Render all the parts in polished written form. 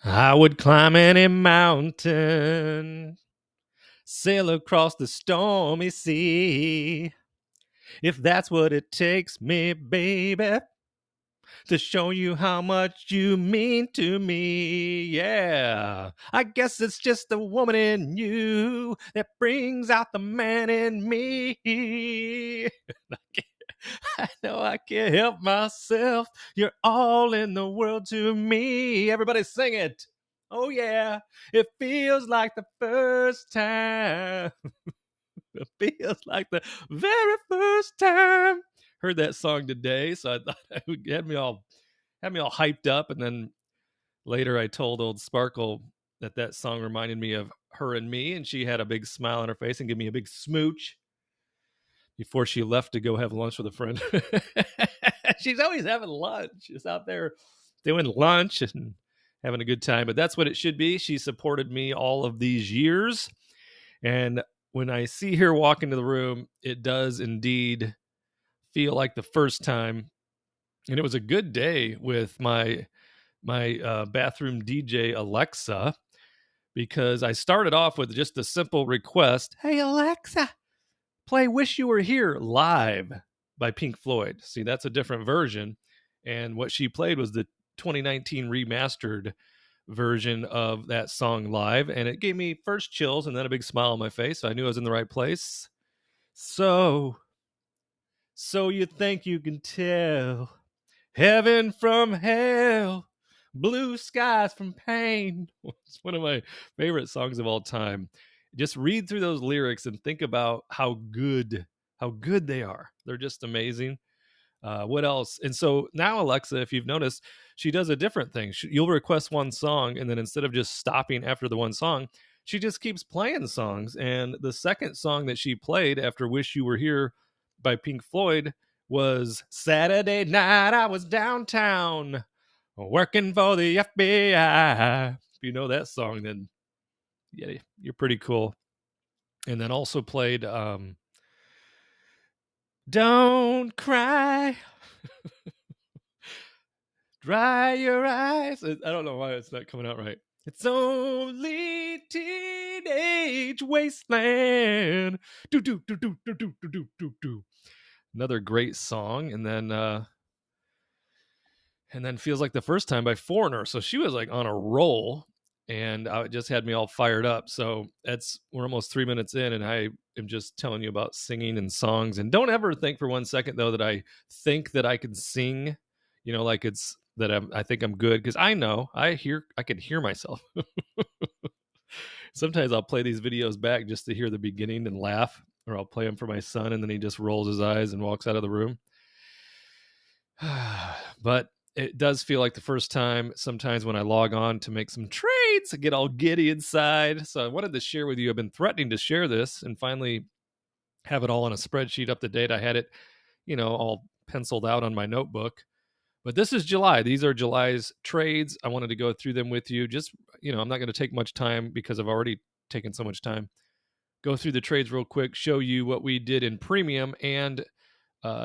I would climb any mountain, sail across the stormy sea, if that's what it takes me, baby, to show you how much you mean to me. Yeah, I guess it's just the woman in you that brings out the man in me. I know I can't help myself. You're all in the world to me. Everybody sing it. Oh, yeah. It feels like the first time. It feels like the very first time. Heard that song today, so I thought it had me all hyped up. And then later I told old Sparkle that song reminded me of her and me, and she had a big smile on her face and gave me a big smooch before she left to go have lunch with a friend. She's always having lunch. She's out there doing lunch and having a good time. But that's what it should be. She supported me all of these years. And when I see her walk into the room, it does indeed feel like the first time. And it was a good day with my bathroom DJ Alexa, because I started off with just a simple request. Hey, Alexa, play Wish You Were Here live by Pink Floyd. See, that's a different version. And what she played was the 2019 remastered version of that song live. And it gave me first chills and then a big smile on my face. So I knew I was in the right place. So you think you can tell heaven from hell, blue skies from pain. It's one of my favorite songs of all time. Just read through those lyrics and think about how good they are. They're just amazing. What else? And so now Alexa, if you've noticed, she does a different thing. You'll request one song, and then instead of just stopping after the one song, she just keeps playing songs. And the second song that she played after Wish You Were Here by Pink Floyd was Saturday Night I Was Downtown working for the FBI. If you know that song, then yeah, you're pretty cool. And then also played Don't Cry, Dry Your Eyes. I don't know why it's not coming out right. It's only teenage wasteland. Do do do do do do do do do. Another great song, and then Feels Like the First Time by Foreigner. So she was like on a roll, and it just had me all fired up. So we're almost 3 minutes in, and I am just telling you about singing and songs. And don't ever think for 1 second though that I think that I can sing, like it's that I think I'm good, because I know I can hear myself. Sometimes I'll play these videos back just to hear the beginning and laugh, or I'll play them for my son, and then he just rolls his eyes and walks out of the room. But it does feel like the first time sometimes when I log on to make some trades. I get all giddy inside. So I wanted to share with you. I've been threatening to share this and finally have it all on a spreadsheet up to date. I had it, all penciled out on my notebook. But this is July. These are July's trades. I wanted to go through them with you. Just, I'm not going to take much time because I've already taken so much time. Go through the trades real quick, show you what we did in premium and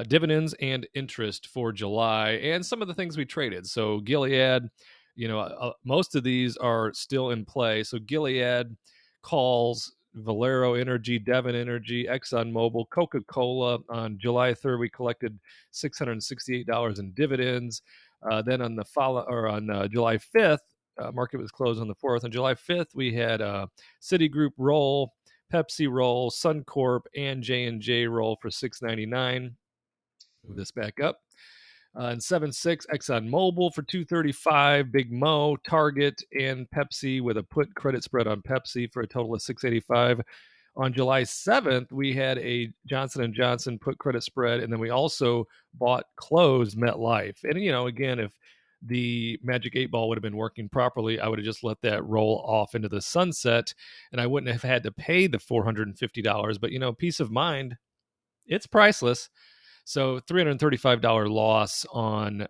dividends and interest for July, and some of the things we traded. So Gilead, most of these are still in play. So Gilead calls, Valero Energy, Devon Energy, ExxonMobil, Coca-Cola. On July 3rd, we collected $668 in dividends. Then on July 5th, market was closed on the 4th. On July 5th, we had Citigroup roll, Pepsi roll, Suncorp, and J&J roll for $6.99. Move this back up. And 7.6, ExxonMobil for $2.35, Big Mo, Target, and Pepsi with a put credit spread on Pepsi for a total of $6.85. On July 7th, we had a Johnson & Johnson put credit spread, and then we also closed MetLife. And, again, if the Magic 8 Ball would have been working properly, I would have just let that roll off into the sunset, and I wouldn't have had to pay the $450. But, peace of mind, it's priceless. So $335 loss on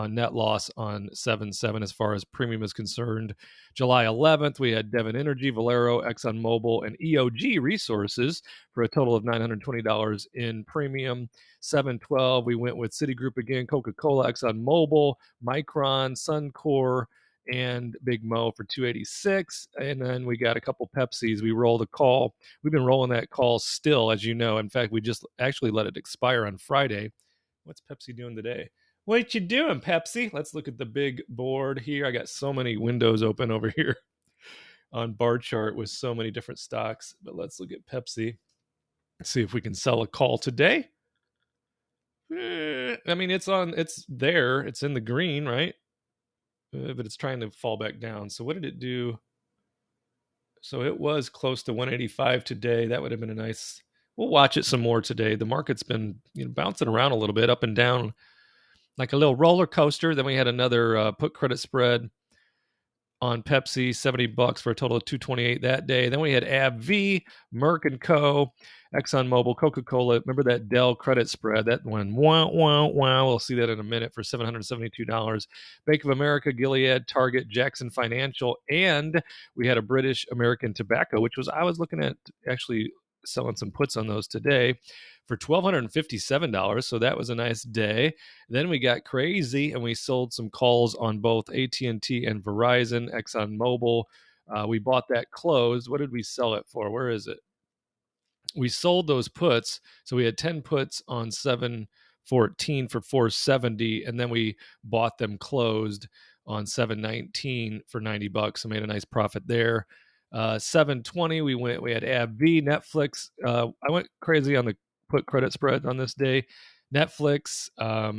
net loss on 7.7 as far as premium is concerned. July 11th, we had Devon Energy, Valero, ExxonMobil, and EOG Resources for a total of $920 in premium. 7.12, we went with Citigroup again, Coca-Cola, ExxonMobil, Micron, Suncor, and Big Mo for 286. And then we got a couple Pepsis. We rolled a call. We've been rolling that call still, as you know. In fact, we just actually let it expire on Friday. What's Pepsi doing today? What you doing, Pepsi? Let's look at the big board here. I got so many windows open over here on bar chart with so many different stocks. But let's look at Pepsi. See if we can sell a call today. I mean, it's there. It's in the green, right? But it's trying to fall back down. So what did it do? So it was close to 185 today. That would have been a nice. We'll watch it some more today. The market's been bouncing around a little bit, up and down, like a little roller coaster. Then we had another put credit spread on Pepsi, $70 for a total of 228 that day. Then we had AbbVie, Merck and Co., ExxonMobil, Coca-Cola. Remember that Dell credit spread? That went wow, wow, wow. We'll see that in a minute for $772. Bank of America, Gilead, Target, Jackson Financial, and we had a British American Tobacco, which was, I was looking at actually selling some puts on those today for $1,257. So that was a nice day. Then we got crazy and we sold some calls on both AT&T and Verizon, ExxonMobil. We bought that closed. What did we sell it for? Where is it? We sold those puts. So we had 10 puts on 714 for 470, and then we bought them closed on 719 for $90. So made a nice profit there. 720, we had AbbVie, Netflix. I went crazy on the put credit spread on this day. Netflix,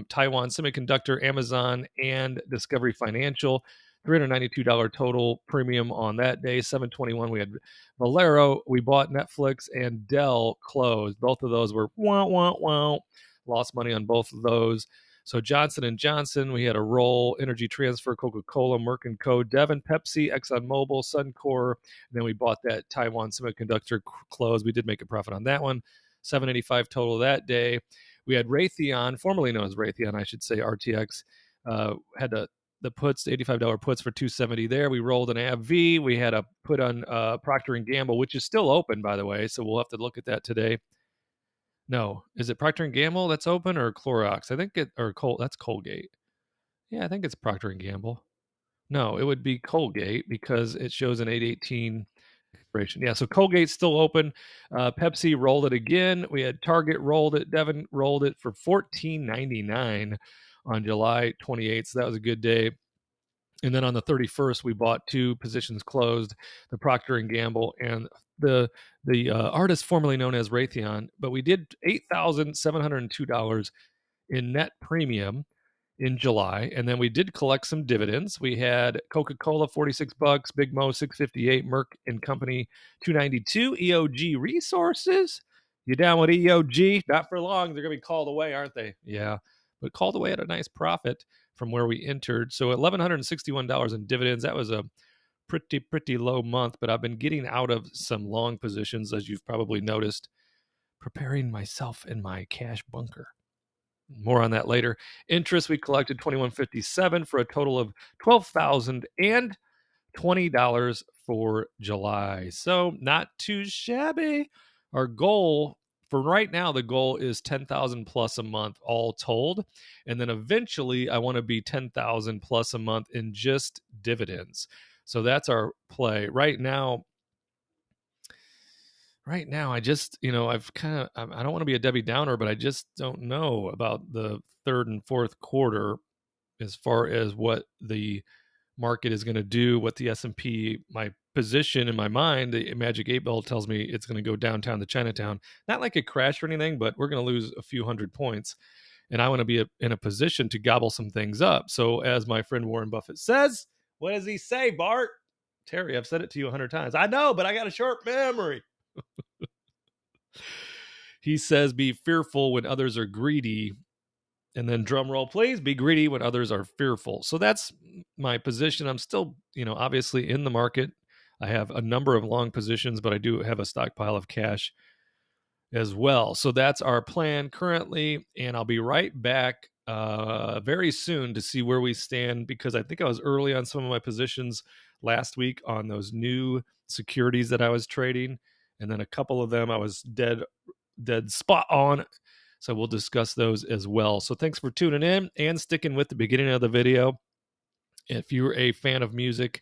Taiwan Semiconductor, Amazon, and Discovery Financial. $392 total premium on that day. 721, we had Valero. We bought Netflix, and Dell closed. Both of those were lost money on both of those. So Johnson & Johnson, we had a roll, Energy Transfer, Coca-Cola, Merck & Co., Devon, Pepsi, ExxonMobil, Suncor. And then we bought that Taiwan Semiconductor close. We did make a profit on that one. 785 total that day. We had Raytheon, formerly known as Raytheon, I should say, RTX, had the puts, $85 puts for 270 there. We rolled an AbbVie. We had a put on Procter & Gamble, which is still open, by the way, so we'll have to look at that today. No, is it Procter & Gamble that's open or Clorox? I think that's Colgate. Yeah, I think it's Procter & Gamble. No, it would be Colgate because it shows an 818 expiration. Yeah, so Colgate's still open. Pepsi rolled it again. We had Target rolled it. Devon rolled it for $14.99 on July 28th. So that was a good day. And then on the 31st, we bought two positions closed, the Procter & Gamble and the artist formerly known as Raytheon. But we did $8,702 in net premium in July. And then we did collect some dividends. We had Coca-Cola, $46, Big Mo, $658, Merck & Company, $292, EOG Resources. You down with EOG? Not for long. They're going to be called away, aren't they? Yeah, but called away at a nice profit from where we entered. So $1,161 in dividends. That was a pretty low month, but I've been getting out of some long positions, as you've probably noticed, preparing myself in my cash bunker. More on that later. Interest, we collected $2,157 for a total of $12,020 for July. So not too shabby. Our goal for right now, the goal is 10,000 plus a month all told. And then eventually I want to be 10,000 plus a month in just dividends. So that's our play. Right now, I just, I don't want to be a Debbie Downer, but I just don't know about the third and fourth quarter as far as what the market is going to do, what the S&P, my position in my mind, the Magic 8 Ball tells me it's going to go downtown to Chinatown. Not like a crash or anything, but we're going to lose a few hundred points. And I want to be in a position to gobble some things up. So as my friend Warren Buffett says, what does he say, Bart? Terry, I've said it to you 100 times. I know, but I got a short memory. He says, be fearful when others are greedy. And then drum roll, please, be greedy when others are fearful. So that's my position. I'm still, obviously in the market. I have a number of long positions, but I do have a stockpile of cash as well. So that's our plan currently. And I'll be right back very soon to see where we stand, because I think I was early on some of my positions last week on those new securities that I was trading. And then a couple of them I was dead spot on. So we'll discuss those as well. So thanks for tuning in and sticking with the beginning of the video. If you're a fan of music,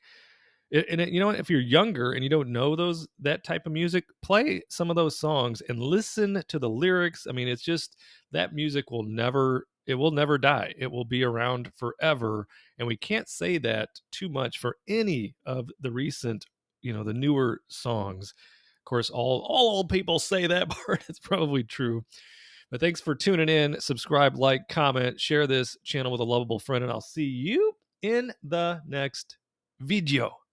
you know what, if you're younger and you don't know that type of music, play some of those songs and listen to the lyrics. I mean, it's just that music will never die. It will be around forever. And we can't say that too much for any of the recent, the newer songs. Of course, all old people say that part. It's probably true. But thanks for tuning in. Subscribe, like, comment, share this channel with a lovable friend, and I'll see you in the next video.